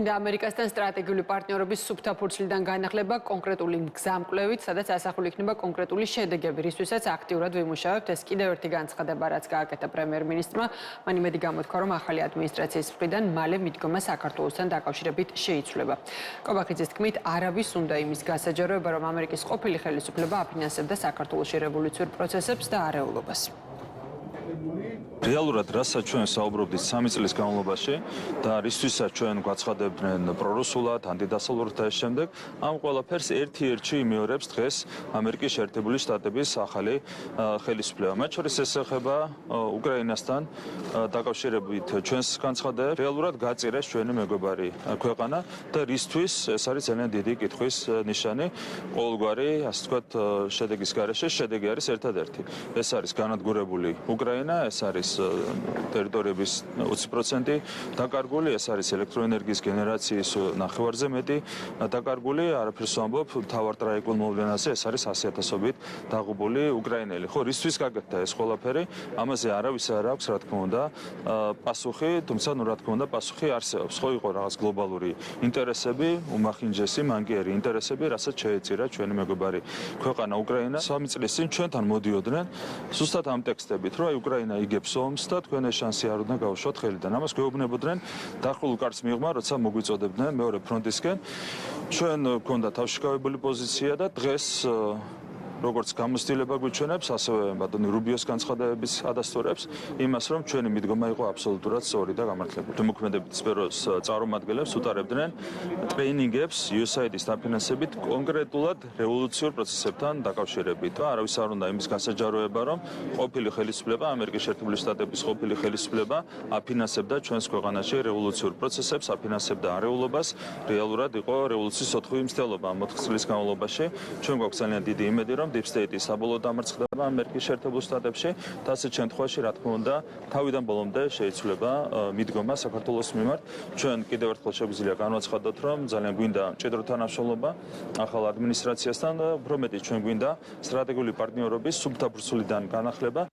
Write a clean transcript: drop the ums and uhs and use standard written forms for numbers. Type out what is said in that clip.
ამერიკასთან სტრატეგიული პარტნიორობის სუფთა ფურცლიდან განახლება კონკრეტული მგზამკვლევით, სადაც ასახული იქნება კონკრეტული შედეგები, რისთვისაც აქტიურად ვიმუშავებთ. ეს კიდევ ერთი განცხადება, რაც გააკეთა პრემიერ-მინისტრმა. მან იმედი გამოთქვა, რომ ახალი ადმინისტრაციის მხრიდან მალე მიდგომა საქართველოსთან დაკავშირებით შეიცვლება. კობახიძის თქმით, არავის უნდა იმის გასაჯაროება, რომ ამერიკის ყოფილი ხელისუფლება აფინანსებდა საქართველოში რევოლუციურ პროცესებს და არეულობას. რეალურად რასაც ჩვენ საუბრობდით 3 წლის განმავლობაში და რისთვისაც ჩვენ გვაცხადებდნენ პრორუსულად, ანტიდასავლურად და ეს შემდეგ, ამ ყველაფერს ერთ-ერთი იმეორებს დღეს ამერიკის შეერთებული შტატების ახალი ხელისუფლება. მათ შორის ეს ეხება უკრაინასთან დაკავშირებით ჩვენს განცხადებებს. რეალურად გაწირეს ჩვენი მეგობარი ქვეყანა და რისთვის ეს არის ძალიან დიდი კითხვის ნიშანი. ყოველგვარი, ასე ვთქვათ, შედეგის გარეშე შედეგი არის ერთადერთი. ეს არის განადგურებული უკრაინა, ეს არის ტერიტორიების 20% დაკარგული, ეს არის ელექტროენერგიის გენერაციის ნახევარზე მეტი დაკარგული, არაფერს ვამბობ, მთავარ ტრაიკულ მოვლენაზე ეს არის 100,000-ობით დაღუპული უკრაინელი. ხო, რისთვის გაკეთდა ეს ყველაფერი? ამაზე არავის არ აქვს, რა თქმა უნდა, პასუხი, თუმცა, რა თქმა უნდა, პასუხი არსებობს. ხო, იყო რაღაც გლობალური ინტერესები, უმახინჯესი, მანკიერი ინტერესები, რასაც შეეწირა ჩვენი მეგობარი ქვეყანა უკრაინა. 3 წლის წინ ჩვენთან მოდიოდნენ ზუსტად ამ ტექსტებით, რომ უკრაინა იგებს ომს და თქვენ ეს შანსი არ უნდა გავუშვათ ხელიდან. ამას გვეუბნებოდნენ დახურულ კარტს მიღმა, როცა მოგვიწოდებდნენ მეორე ფრონტისკენ. ჩვენ გვქონდა თავშეკავებული პოზიცია და დღეს როგორც გამოცდილება გვიჩვენებს, ასევე ბატონი რუბიოს განცხადებების ადასტურებს იმას, რომ ჩვენი მიდგომა იყო აბსოლუტურად სწორი და გამართლებული. მოქმედებით სფეროს წარმომადგენლებს უტარებდნენ ტრეინინგებს USAID-ის დაფინანსებით კონკრეტულად რევოლუციურ პროცესებთან დაკავშირებით. არავის არ უნდა იმის გასაჯაროება, რომ ყოფილი ხელისუფლება, ამერიკის შეერთებული შტატების ყოფილი ხელისუფლება აფინანსებდა ჩვენს ქვეყანაში რევოლუციურ პროცესებს, აფინანსებდა არეულობას, რეალურად იყო რევოლუციის ოთხივი მცდელობა 4 წლის განმავლობაში. ჩვენ გვაქვს ძალიან დიდი იმედი, რომ Deep State-ის საბოლოოდ დამარცხდება ამერიკის შეერთებულ შტატებში და ასეთ შემთხვევაში, რა თქმა უნდა, თავიდან ბოლომდე შეიცვლება მიდგომა საქართველოს მიმართ. ჩვენ კიდევ ერთხელ შეგვიძლია განვაცხადოთ, რომ ძალიან გვინდა მჭიდრო თანამშრომლობა ახალ ადმინისტრაციასთან და უფრო მეტიც ჩვენ გვინდა სტრატეგიული პარტნიორობის სუფთა ფურცლიდან განახლება